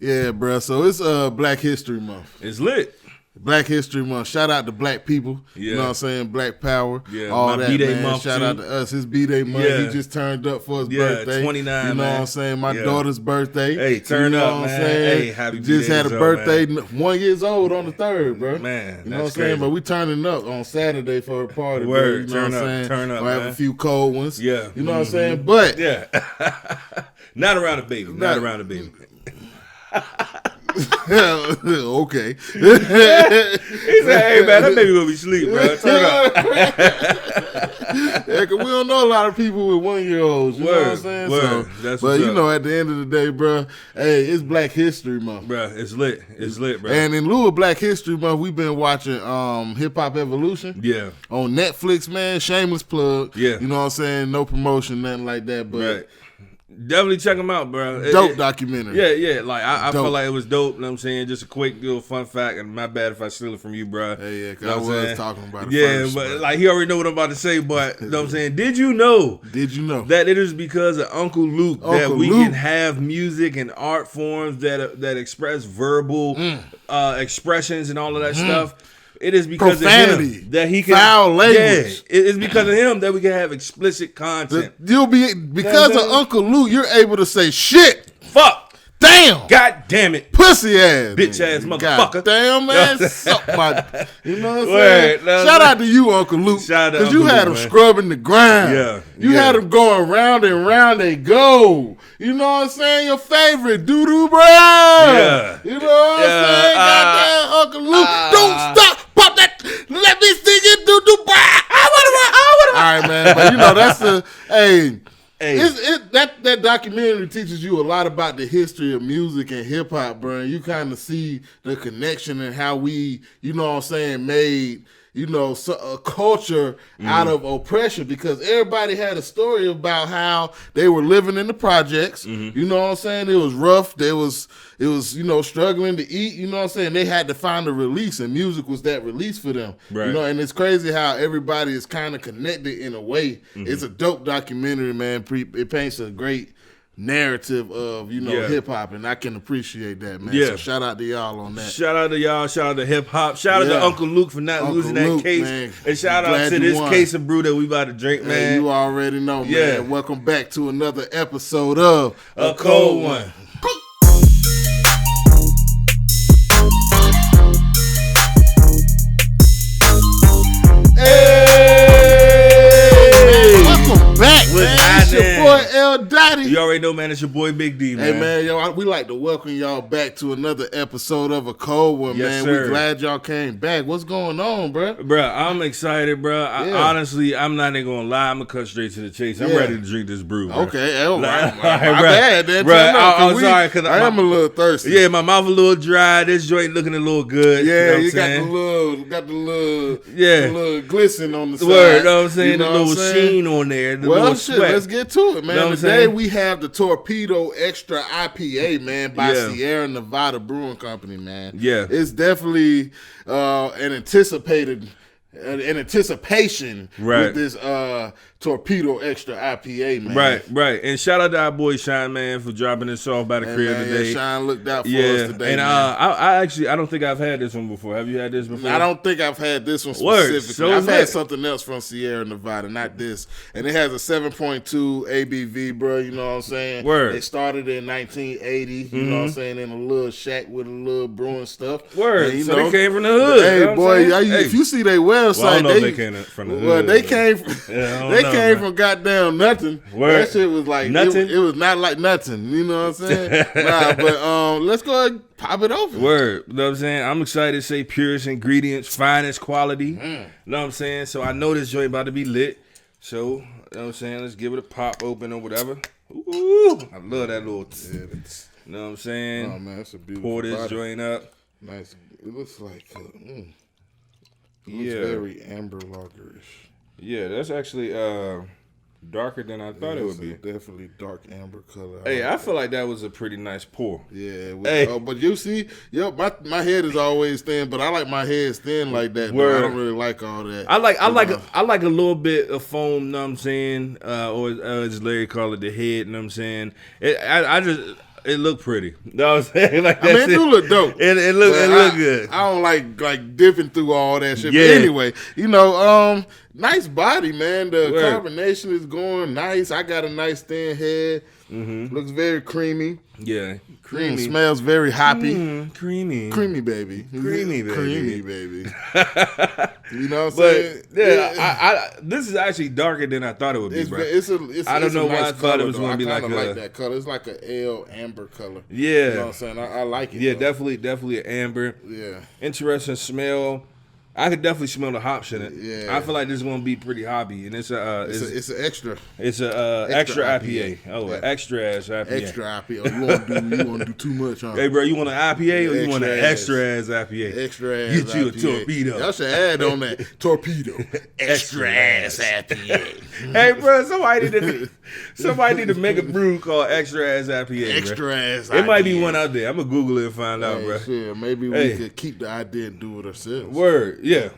Yeah, bro. So it's Black History Month. It's lit. Black History Month. Shout out to black people. Yeah. You know what I'm saying? Black power. Yeah. All my that, B-Day man. month Shout too. out to us. His B-Day month. Yeah. He just turned up for his Yeah, birthday. 29, You know man. what I'm saying? My Yeah. daughter's birthday. Hey, turn you know up, what I'm man. saying? Hey, happy Just B-Day had a to her, birthday, man. 1 year old on the 3rd, bro. Man, you know what I'm that's saying? crazy. But we turning up on Saturday for her party, bro. Word, You know turn what I'm up, saying? turn up, Gonna have man. a few cold ones. Yeah. You know what I'm saying? But Yeah. Not around the baby. Not around the baby. okay. He said, hey, man, that baby will be asleep, bro. Turn up. Yeah, 'cause we don't know a lot of people with 1 year olds. You know what I'm saying? Word. So, That's but what's you up. know, at the end of the day, bro, hey, it's Black History Month. Bro, it's lit. It's lit, bro. And in lieu of Black History Month, we've been watching Hip Hop Evolution. Yeah. On Netflix, man. Shameless plug. Yeah. You know what I'm saying? No promotion, nothing like that. But Right. Definitely check them out, bro. dope documentary. Yeah. Like, I Dope. felt like it was dope. You know what I'm saying? Just a quick little fun fact. And my bad if I steal it from you, bro. Hey, yeah, because You know I what I'm was saying? talking about it Yeah, first. but like, he already know what I'm about to say. But, you know what I'm saying? Did you know Did you know? that it is because of Uncle Luke that Uncle we Luke. can have music and art forms that express verbal expressions and all of that stuff? It is because Profanity. of him that he can Foul language. Yeah, it's because of him that we can have explicit content. You'll be because of Uncle Luke, you're able to say shit. Fuck. Damn. God damn it. Pussy ass. Bitch ass nigga. motherfucker. God damn, man. Suck my, you know what I'm Word. saying? Shout out to you, Uncle Luke. Shout out to Because you Uncle had Luke, them man. scrubbing the ground. Yeah. You had them going round and round they go. You know what I'm saying? Your favorite, Doo-Doo Brown. Yeah. You know what I'm saying? Goddamn, Uncle Luke. Don't stop. Pop that. Let me sing it, Doo-Doo Brown. I want to. All right, man. But you know, that's the, hey. That documentary teaches you a lot about the history of music and hip hop, bro. And you kind of see the connection and how we, you know what I'm saying, made, you know, a culture out of oppression, because everybody had a story about how they were living in the projects. You know what I'm saying? It was rough. It was, you know, struggling to eat. You know what I'm saying? They had to find a release, and music was that release for them. Right. You know, and it's crazy how everybody is kind of connected in a way. It's a dope documentary, man. It paints a great narrative of, you know, hip hop, and I can appreciate that, man. Yeah. So shout out to y'all on that. Shout out to y'all. Shout out to hip hop. Shout out to Uncle Luke for not Uncle losing that Luke, case. man. And shout out Glad to you this won. case of brew that we about to drink, Hey, man. you already know, man. Yeah. Welcome back to another episode of A Cold One. Welcome back, What's man. It's your happening? boy L. Dottie. You already know, man. It's your boy Big D, man. Hey, man, yo, we like to welcome y'all back to another episode of A Cold One, Yes, man. sir. We glad y'all came back. What's going on, bro? Bruh, I'm excited, bruh. Yeah. Honestly, I'm not even gonna lie. I'm gonna cut straight to the chase. I'm Yeah. ready to drink this brew, bruh. Okay, my Like, bad. Then. bruh, Turn up, 'cause I'm sorry, 'cause I am a little thirsty. Yeah, my mouth a little dry. This joint looking a little good. Yeah, you you know got what I'm saying? the little Yeah. the little glisten on the side. Word, you know what I'm saying? You know the what little I'm saying? sheen on there. The Well, little shit, sweat. let's get to it, man. Know what I'm Today saying? we have the Torpedo Extra IPA, man, by Yeah. Sierra Nevada Brewing Company, man. Yeah. It's definitely an anticipation Right. with this Torpedo Extra IPA, man. Right. And shout out to our boy Shine, man, for dropping this off by the And, crib man, today. Shine looked out for Yeah, us today, and man. I don't think I've had this one before. Have you had this before? I don't think I've had this one Word. specifically. So I've lit. had something else from Sierra Nevada, not this. And it has a 7.2 ABV, bro. You know what I'm saying? Word. They started in 1980. You know what I'm saying? In a little shack with a little brewing stuff. Word. And, you So know, they came from the hood. Hey, you know what boy, I'm saying? if you see their website, Well, I don't know if they came from the hood. Well, they came from, Yeah, I don't they know, came man. from goddamn nothing. Word. That shit was like Nothing? It was not like nothing. You know what I'm saying? Nah, but let's go ahead and pop it open. Word. You know what I'm saying? I'm excited to say purest ingredients, finest quality. You know what I'm saying? So I know this joint about to be lit. So, you know what I'm saying? Let's give it a pop open or whatever. Ooh, I love that little Yeah, that's, you know what I'm saying? oh man, that's a beautiful Pour this body. joint up. Nice. It looks like it looks Yeah. very amber lagerish. Yeah, that's actually darker than I thought it would be. Definitely dark amber color. Hey, like I feel like that was a pretty nice pour. yeah, Hey. but you see, my head is always thin, but I like my head thin like that. though. Word. I don't really like all that. I like know? a little bit of foam, you know what I'm saying? Or as Larry call it, the head, you know what I'm saying? it looked pretty. You know what I'm saying? Like, I mean, it do look dope. It look good. I don't like dipping through all that shit. Yeah. But anyway, you know, nice body, man. The carbonation is going nice. I got a nice thin head. Mm-hmm. Looks very creamy. Yeah. Creamy. Smells very hoppy. Creamy. Creamy, baby. Creamy, baby. Creamy, baby. You know what I'm saying? Yeah, this is actually darker than I thought it would be, bro. I don't know why I thought it was going to be like that color. It's like an ale amber color. Yeah. You know what I'm saying? I like it. Yeah, though. definitely an amber. Yeah. Interesting smell. I could definitely smell the hops in it. Yeah. I feel like this is gonna be pretty hoppy, and it's an extra. It's a extra IPA. Oh, yeah. Extra ass IPA. Extra IPA. Oh, you want to do too much, huh? Hey, bro, you want an IPA or you want an extra ass IPA? Extra ass. Get you IPA. a torpedo. Y'all should add on that torpedo. Extra ass IPA. Hey, bro, somebody need to make a brew called extra ass IPA. Extra ass IPA. It might be one out there. I'm gonna Google it and find out, bro. Sure. Maybe we could keep the idea and do it ourselves. Word. Yeah.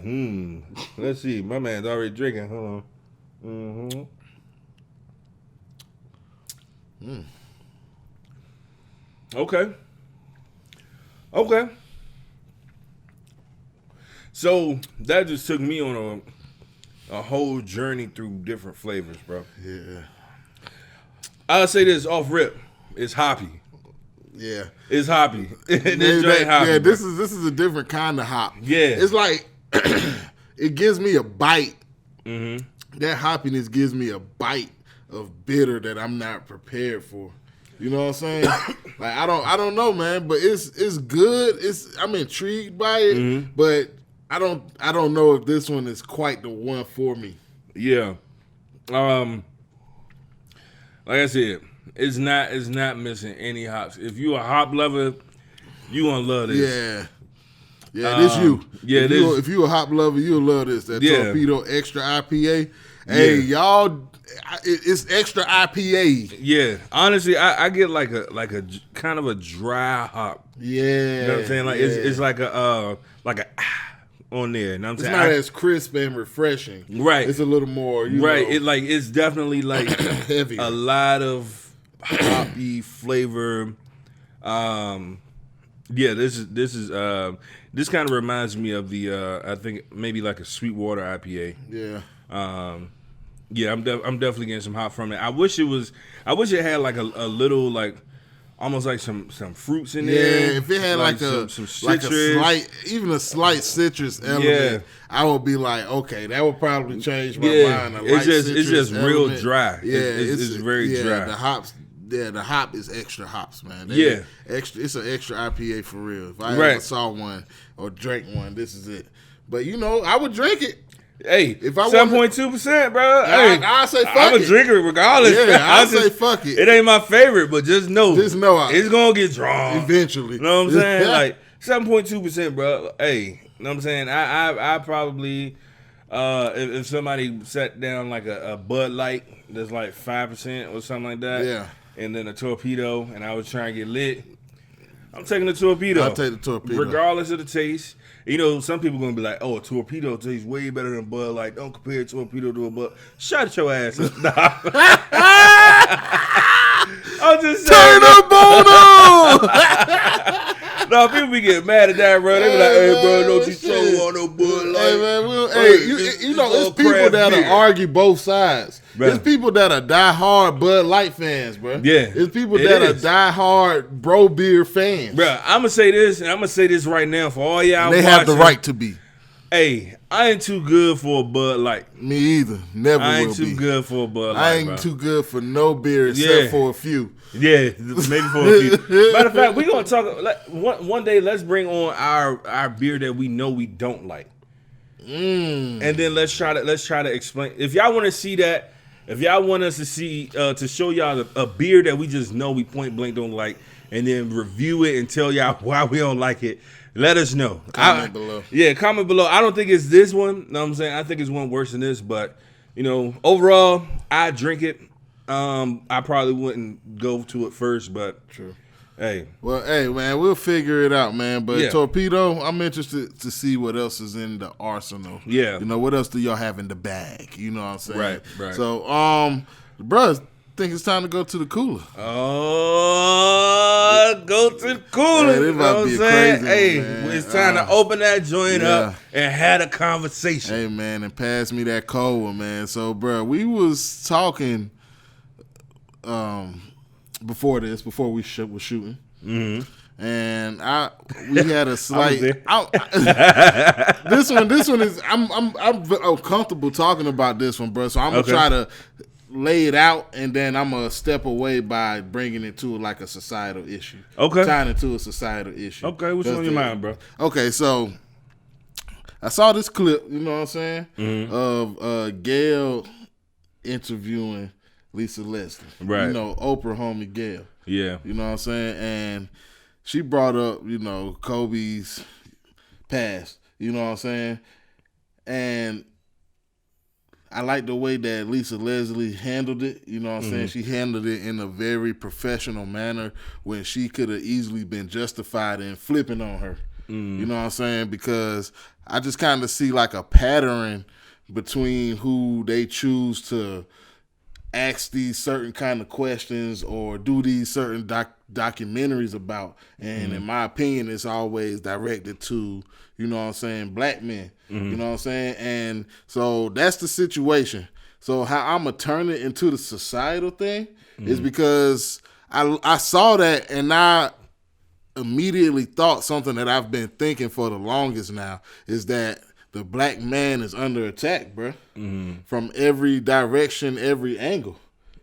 Let's see. My man's already drinking. Hold on. Okay. So that just took me on a whole journey through different flavors, bro. Yeah. I'll say this off rip. It's hoppy. Yeah. It's hoppy. Hoppy. Yeah, this is a different kind of hop. Yeah. It's like it gives me a bite. Mm-hmm. That hoppiness gives me a bite of bitter that I'm not prepared for. You know what I'm saying? Like I don't know, man, but it's good. I'm intrigued by it, but I don't know if this one is quite the one for me. Yeah. Like I said, it's not missing any hops. If you a hop lover, you gonna love this. Yeah. Yeah, this you. Yeah, if you a hop lover, you'll love this. That Torpedo Extra IPA. Hey, y'all, it's Extra IPA. Yeah, honestly, I get like a kind of a dry hop. Yeah, you know what I'm saying? Like it's like a on there. You know what I'm saying? It's not as crisp and refreshing. Right. It's a little more. Right. It's definitely like heavy. A lot of hoppy flavor. Yeah, this kind of reminds me of the I think maybe like a Sweetwater IPA. Yeah. Yeah, I'm definitely getting some hop from it. I wish it had like a little like almost like some fruits in there. Yeah, if it had like a slight, even a slight citrus element, I would be like, okay, that would probably change my mind. It's just real dry. Yeah, it's very dry. The hops. Yeah, the hop is extra hops, man. It's an extra IPA for real. If I ever saw one or drank one, this is it. But I would drink it. Hey, if I 7.2%, bro. I say fuck it. I'm a drinker regardless. Yeah, I say fuck it. It ain't my favorite, but just know it's gonna get drawn eventually. You know what I'm saying? Like 7.2%, bro. Hey, you know what I'm saying? I probably if somebody sat down like a Bud Light that's like 5% or something like that. Yeah. And then a Torpedo, and I was trying to get lit. I'm taking the Torpedo. I'll take the Torpedo. Regardless of the taste. Some people going to be like, oh, a Torpedo tastes way better than Bud Light. Don't compare a Torpedo to a Bud. Shut your ass up. I'm just saying. Turn up on them! No, people be getting mad at that, bro. They be like, hey, bro, don't you throw on no Bud Light. Hey, man, it's people that'll argue both sides. Bro. It's people that are die-hard Bud Light fans, bro. Yeah. It's people that are die-hard bro beer fans. Bro, I'm going to say this, and I'm going to say this right now for all y'all They have the right to be. Hey, I ain't too good for a Bud Light. Me either. Never will be. I ain't too good for a Bud Light, I ain't too good for no beer except for a few. Yeah, maybe for a few. Matter of fact, we're going to talk, one day let's bring on our beer that we know we don't like. And then let's try to explain. If y'all want to see that, if y'all want us to see, to show y'all a beer that we just know we point blank don't like, and then review it and tell y'all why we don't like it, let us know. Comment below. Yeah, comment below. I don't think it's this one. Know what I'm saying? I think it's one worse than this, but, overall, I drink it. I probably wouldn't go to it first, but true. Hey. Well, hey, man, we'll figure it out, man. But Torpedo, I'm interested to see what else is in the arsenal. Yeah. What else do y'all have in the bag? You know what I'm saying? Right. So, bruh, think it's time to go to the cooler. Oh, go to the cooler. Hey, you know what I'm saying? Hey, it's time to open that joint up and have a conversation. Hey, man, and pass me that cold one, man. So, bro, we was talking before we was shooting. Mm-hmm. And we had a slight. This one is. I'm comfortable talking about this one, bro. So I'm gonna try to lay it out, and then I'm gonna step away by bringing it to like a societal issue. Okay, tying it to a societal issue. Okay, what's on your mind, bro? Okay, so I saw this clip. You know what I'm saying? Mm-hmm. Of Gayle interviewing Lisa Leslie. Right. You know, Oprah homie Gayle. Yeah. You know what I'm saying? And she brought up, you know, Kobe's past. You know what I'm saying? And I like the way that Lisa Leslie handled it. You know what I'm saying? She handled it in a very professional manner when she could have easily been justified in flipping on her. You know what I'm saying? Because I just kind of see like a pattern between who they choose to ask these certain kind of questions or do these certain documentaries about. And in my opinion, it's always directed to, you know what I'm saying, black men. You know what I'm saying? And so that's the situation. So how I'm going to turn it into the societal thing is because I saw that and I immediately thought something that I've been thinking for the longest now is that the black man is under attack, bro, from every direction, every angle.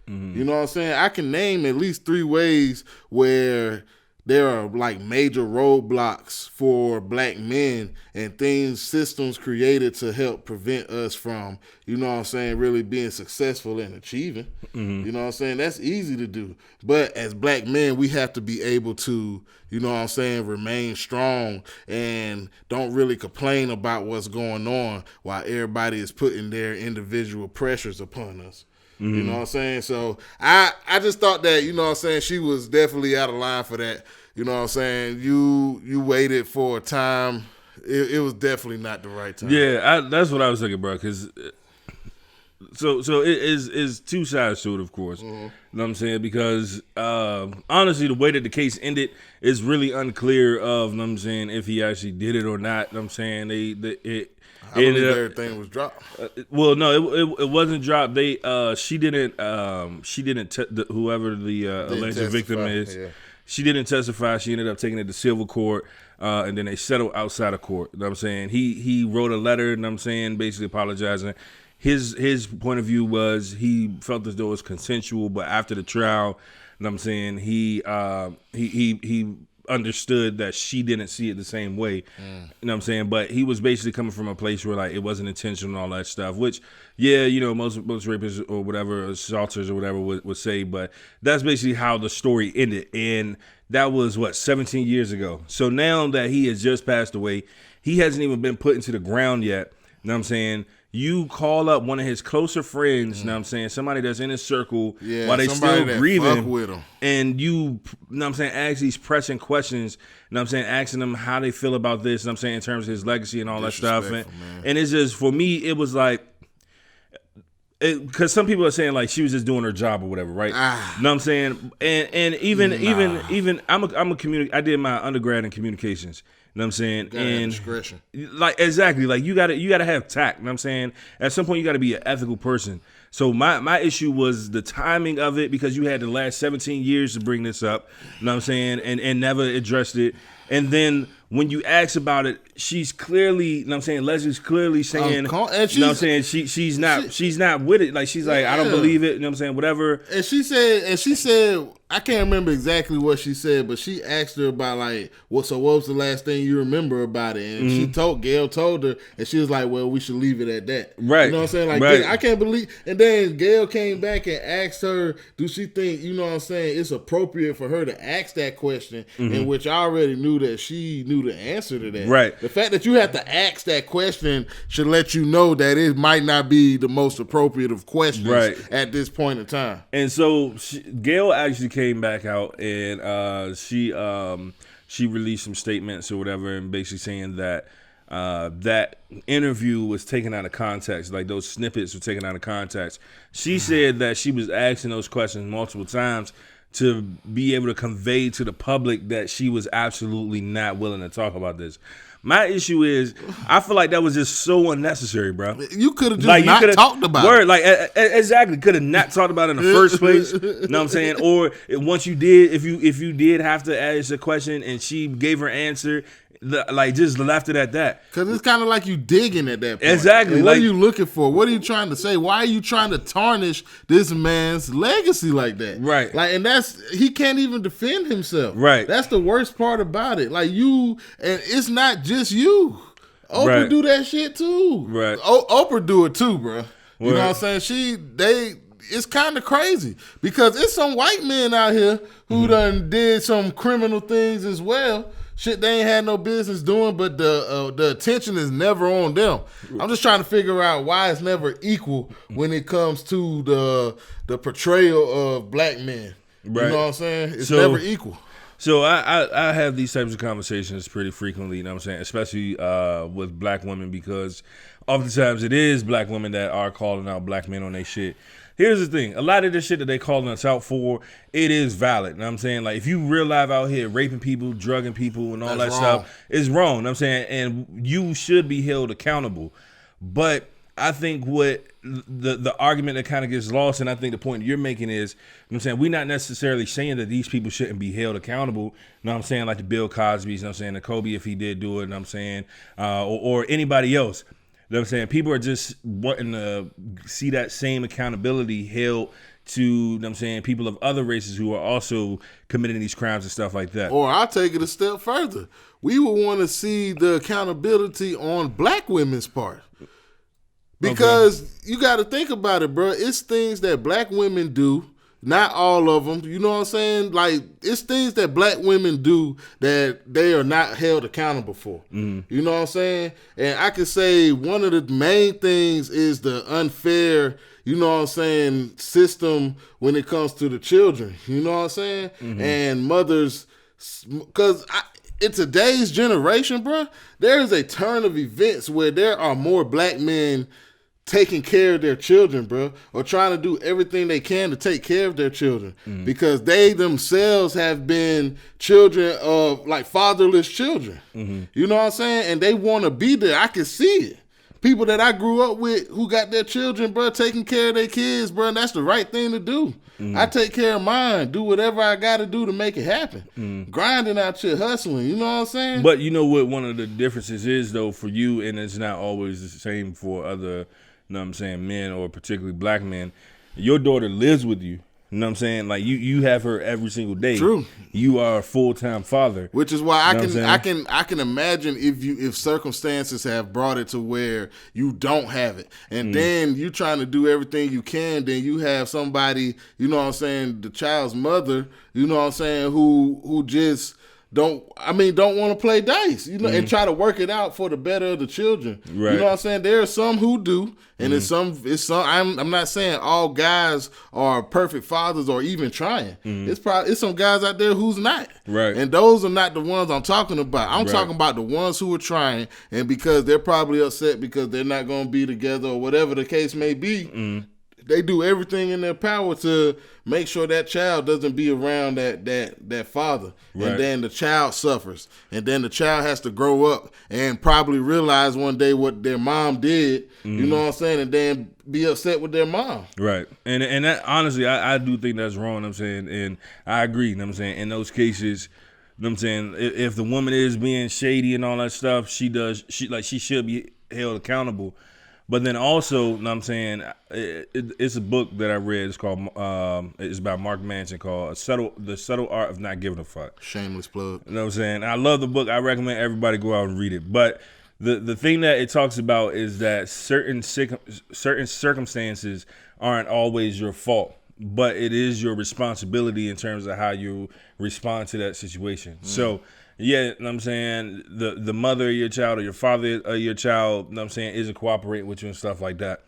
You know what I'm saying? I can name at least 3 ways where there are like major roadblocks for black men and systems created to help prevent us from, you know what I'm saying, really being successful and achieving. You know what I'm saying? That's easy to do. But as black men, we have to be able to, you know what I'm saying, remain strong and don't really complain about what's going on while everybody is putting their individual pressures upon us. You know what I'm saying? So I just thought that, you know what I'm saying, she was definitely out of line for that. You know what I'm saying? You waited for a time. It was definitely not the right time. Yeah, that's what I was thinking, bro, because so it is 2 sides to it, of course. You know what I'm saying? Because honestly, the way that the case ended is really unclear of, you know what I'm saying, if he actually did it or not. You know what I'm saying? I believe everything was dropped. Well, no, it wasn't dropped. She didn't whoever the alleged victim is. Yeah. She didn't testify. She ended up taking it to civil court, and then they settled outside of court. You know what I'm saying? He wrote a letter, you know what I'm saying, basically apologizing. His point of view was he felt as though it was consensual, but after the trial, you know what I'm saying, he understood that she didn't see it the same way. You know what I'm saying? But he was basically coming from a place where like it wasn't intentional and all that stuff, which, yeah, you know, most rapists or whatever, assaulters or whatever would say, but that's basically how the story ended. And that was 17 years ago. So now that he has just passed away, he hasn't even been put into the ground yet. You know what I'm saying? You call up one of his closer friends, you know what I'm saying, somebody that's in his circle while they still grieving, with him. And you know what I'm saying, ask these pressing questions, you know what I'm saying, asking them how they feel about this, you know what I'm saying, in terms of his legacy and all that stuff. And it's just, for me, it was like, because some people are saying like she was just doing her job or whatever, right? You know what I'm saying? And even I did my undergrad in communications. You know what I'm saying? And discretion. Like, exactly. Like, you gotta have tact. You know what I'm saying? At some point, you gotta be an ethical person. So my issue was the timing of it, because you had the last 17 years to bring this up. You know what I'm saying? And never addressed it. And then when you ask about it, she's clearly, you know what I'm saying, Leslie's clearly saying, you know what I'm saying, she's not with it. Like, she's like, I don't believe it, you know what I'm saying, whatever. And she said, I can't remember exactly what she said, but she asked her about like, what was the last thing you remember about it? And Gayle told her, and she was like, well, we should leave it at that. Right. You know what I'm saying? Like, right. I can't believe, and then Gayle came back and asked her, do she think, you know what I'm saying, it's appropriate for her to ask that question, in which I already knew that she knew the answer to that. Right. The fact that you have to ask that question should let you know that it might not be the most appropriate of questions at this point in time. And so Gayle actually came back out, and she released some statements or whatever, and basically saying that that interview was taken out of context. Like those snippets were taken out of context. She said that she was asking those questions multiple times to be able to convey to the public that she was absolutely not willing to talk about this. My issue is, I feel like that was just so unnecessary, bro. You could have just not talked about it. Like, exactly. Could have not talked about it in the first place. You know what I'm saying? Or once you did, if you did have to ask a question and she gave her answer, just left it at that. Because it's kind of like you digging at that point. Exactly. And what are you looking for? What are you trying to say? Why are you trying to tarnish this man's legacy like that? Right. And he can't even defend himself. Right. That's the worst part about it. And it's not just you. Oprah do that shit too. Right. Oprah do it too, bro. You know what I'm saying? It's kind of crazy because it's some white men out here who done did some criminal things as well. Shit they ain't had no business doing, but the attention is never on them. I'm just trying to figure out why it's never equal when it comes to the portrayal of black men. Right. You know what I'm saying? It's never equal. So I have these types of conversations pretty frequently, you know what I'm saying, especially with black women, because oftentimes it is black women that are calling out black men on their shit. Here's the thing. A lot of the shit that they calling us out for, it is valid. You know what I'm saying? Like, if you real life out here raping people, drugging people, and all that stuff, it's wrong. You know what I'm saying? And you should be held accountable. But I think what the argument that kind of gets lost, and I think the point you're making is, you know what I'm saying, we're not necessarily saying that these people shouldn't be held accountable. You know what I'm saying? Like the Bill Cosby's, you know what I'm saying? The Kobe, if he did do it, you know what I'm saying? Or anybody else. You know what I'm saying? People are just wanting to see that same accountability held to, you know what I'm saying, people of other races who are also committing these crimes and stuff like that. Or I'll take it a step further. We would want to see the accountability on black women's part. Because you got to think about it, bro. It's things that black women do. Not all of them, you know what I'm saying? Like, it's things that black women do that they are not held accountable for. You know what I'm saying? And I could say one of the main things is the unfair, you know what I'm saying, system when it comes to the children. You know what I'm saying? And mothers, because in today's generation, bro, there is a turn of events where there are more black men taking care of their children, bro, or trying to do everything they can to take care of their children because they themselves have been children of, like, fatherless children. You know what I'm saying? And they want to be there. I can see it. People that I grew up with who got their children, bro, taking care of their kids, bro, and that's the right thing to do. I take care of mine, do whatever I got to do to make it happen. Grinding out here, hustling, you know what I'm saying? But you know what one of the differences is, though, for you, and it's not always the same for other, you know what I'm saying, men or particularly black men. Your daughter lives with you. You know what I'm saying? Like, you have her every single day. True. You are a full-time father. Which is why I can imagine if circumstances have brought it to where you don't have it. And then you trying to do everything you can, then you have somebody, you know what I'm saying, the child's mother, you know what I'm saying, who just don't want to play dice, you know, and try to work it out for the better of the children. Right. You know what I'm saying? There are some who do, and it's some. I'm not saying all guys are perfect fathers or even trying. It's some guys out there who's not. Right. And those are not the ones I'm talking about. I'm talking about the ones who are trying, and because they're probably upset because they're not going to be together or whatever the case may be. They do everything in their power to make sure that child doesn't be around that father. Right. And then the child suffers. And then the child has to grow up and probably realize one day what their mom did, you know what I'm saying, and then be upset with their mom. Right. And that, honestly, I do think that's wrong, you know what I'm saying, and I agree, you know what I'm saying, in those cases, you know what I'm saying, if the woman is being shady and all that stuff, she should be held accountable. But then also, you know what I'm saying, it's a book that I read. It's called, it's by Mark Manson, called The Subtle Art of Not Giving a Fuck. Shameless plug. You know what I'm saying? I love the book. I recommend everybody go out and read it. But the thing that it talks about is that certain circumstances aren't always your fault, but it is your responsibility in terms of how you respond to that situation. So, yeah, you know what I'm saying, the mother of your child or your father of your child, you know what I'm saying, isn't cooperating with you and stuff like that.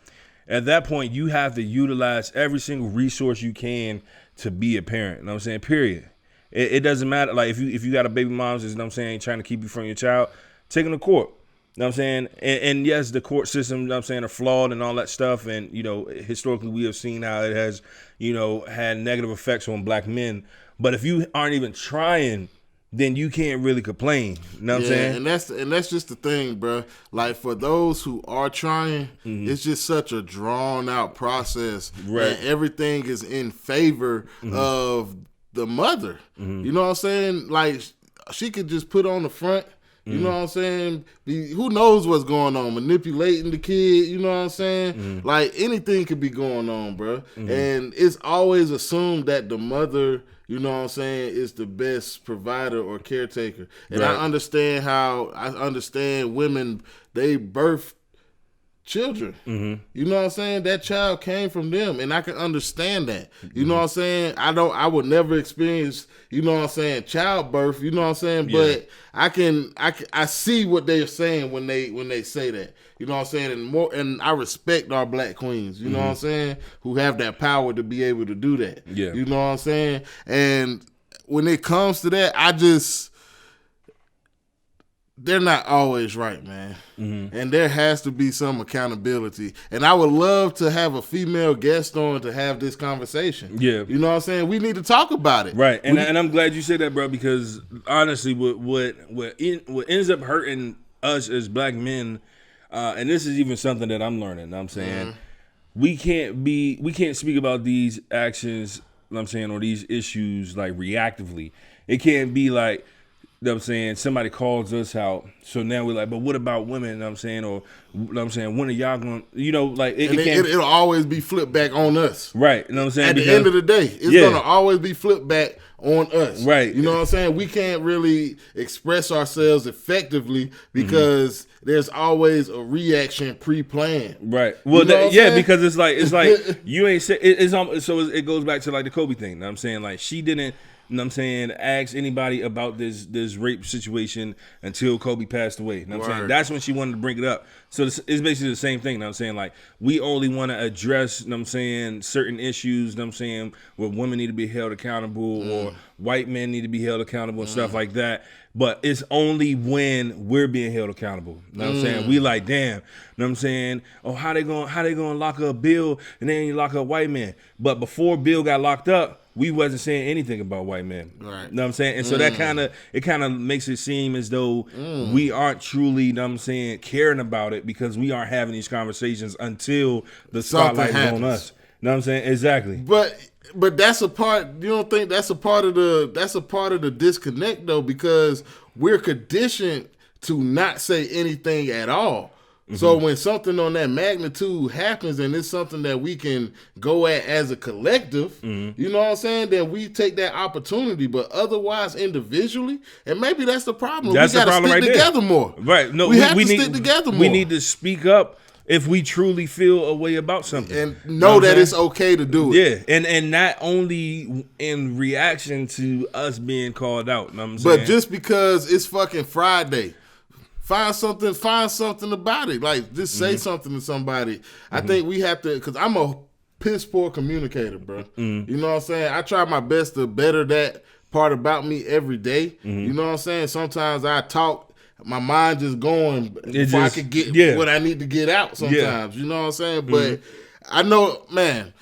At that point, you have to utilize every single resource you can to be a parent. You know what I'm saying? Period. It doesn't matter. Like, if you got a baby mom, you know what I'm saying, trying to keep you from your child, take them to court. You know what I'm saying? And yes, the court system, you know what I'm saying, are flawed and all that stuff. And, you know, historically we have seen how it has, you know, had negative effects on black men. But if you aren't even trying, then you can't really complain. You know what I'm saying? And that's just the thing, bro. Like, for those who are trying, it's just such a drawn out process. Right. And everything is in favor of the mother. You know what I'm saying? Like, she could just put on the front. You know what I'm saying? Who knows what's going on? Manipulating the kid, you know what I'm saying? Like, anything could be going on, bro. And it's always assumed that the mother, you know what I'm saying, is the best provider or caretaker. And I understand women, they birth children. You know what I'm saying? That child came from them, and I can understand that. You know what I'm saying? I would never experience, you know what I'm saying, childbirth, you know what I'm saying? Yeah. But I see what they're saying when they say that. You know what I'm saying? And I respect our black queens, you know what I'm saying, who have that power to be able to do that. Yeah. You know what I'm saying? And when it comes to that, they're not always right, man. And there has to be some accountability. And I would love to have a female guest on to have this conversation. Yeah. You know what I'm saying? We need to talk about it. Right. And I'm glad you said that, bro, because honestly, what ends up hurting us as black men, and this is even something that I'm learning, you know what I'm saying, we can't speak about these actions, you know what I'm saying, or these issues like reactively. It can't be like, you know what I'm saying, somebody calls us out, so now we're like, but what about women, you know what I'm saying, or, you know what I'm saying, when are y'all going to, you know, like, it'll always be flipped back on us. Right, you know what I'm saying? At the end of the day, it's going to always be flipped back on us. Right. You know what I'm saying? We can't really express ourselves effectively because there's always a reaction pre-planned. Right. Well, because it's like you ain't say so it goes back to like the Kobe thing. You know what I'm saying? Like, she didn't, you know what I'm saying, ask anybody about this rape situation until Kobe passed away. You know what I'm saying? That's when she wanted to bring it up. So it's basically the same thing. You know what I'm saying? Like, we only want to address, you know what I'm saying, certain issues, you know what I'm saying, where women need to be held accountable or white men need to be held accountable and stuff like that. But it's only when we're being held accountable. You know what I'm saying? We like, damn, you know what I'm saying? Oh, how they gonna lock up Bill and then you lock up white men? But before Bill got locked up, we wasn't saying anything about white men. Right. You know what I'm saying? And so that kind of makes it seem as though we aren't truly, you know what I'm saying, caring about it because we aren't having these conversations until the spotlight is on us. You know what I'm saying? Exactly. But that's a part. You don't think that's a part of the disconnect though, because we're conditioned to not say anything at all. So when something on that magnitude happens and it's something that we can go at as a collective, you know what I'm saying, then we take that opportunity. But otherwise, individually, and maybe that's the problem. That's we got to stick together more. Right. No, we have to stick together more. We need to speak up if we truly feel a way about something. And know that it's okay to do it. Yeah. And not only in reaction to us being called out. You know what I'm saying? But just because it's fucking Friday, find something about it. Like, just say something to somebody. I think we have to, because I'm a piss poor communicator, bro. You know what I'm saying? I try my best to better that part about me every day. You know what I'm saying? Sometimes I talk, my mind just going before I could get what I need to get out sometimes. You know what I'm saying? But I know, man,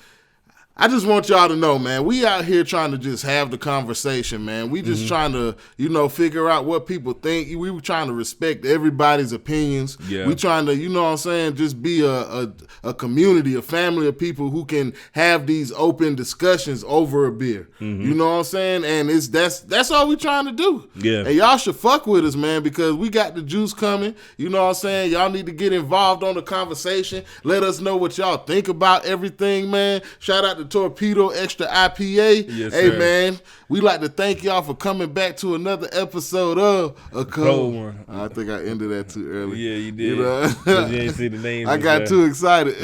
I just want y'all to know, man, we out here trying to just have the conversation, man. We just trying to, you know, figure out what people think. We were trying to respect everybody's opinions. Yeah. We trying to, you know what I'm saying, just be a community, a family of people who can have these open discussions over a beer. You know what I'm saying? And that's all we trying to do. Yeah. And y'all should fuck with us, man, because we got the juice coming. You know what I'm saying? Y'all need to get involved on the conversation. Let us know what y'all think about everything, man. Shout out to Torpedo Extra IPA. Yes, hey, sir. Man, we like to thank y'all for coming back to another episode of A Cold One. I think I ended that too early. Yeah, you did. You know? You didn't see the names. I got too excited.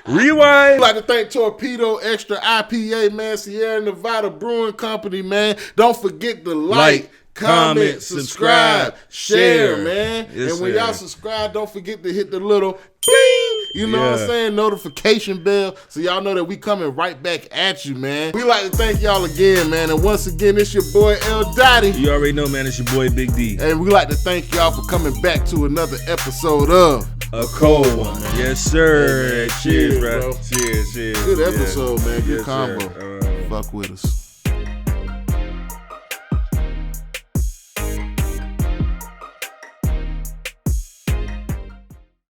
Rewind. We'd like to thank Torpedo Extra IPA, man, Sierra Nevada Brewing Company, man. Don't forget to like, comment, subscribe, share, man. Yes, and when sir. y'all subscribe, don't forget to hit the little bling, you know what I'm saying, notification bell, so y'all know that we coming right back at you, man. We like to thank y'all again, man. And once again, it's your boy L Dottie. You already know, man. It's your boy Big D. And we like to thank y'all for coming back to another episode of A Cold One. Yes, sir. Hey, man, cheers, bro. Cheers. Good episode, man. Good Yes, combo. sir. Fuck with us.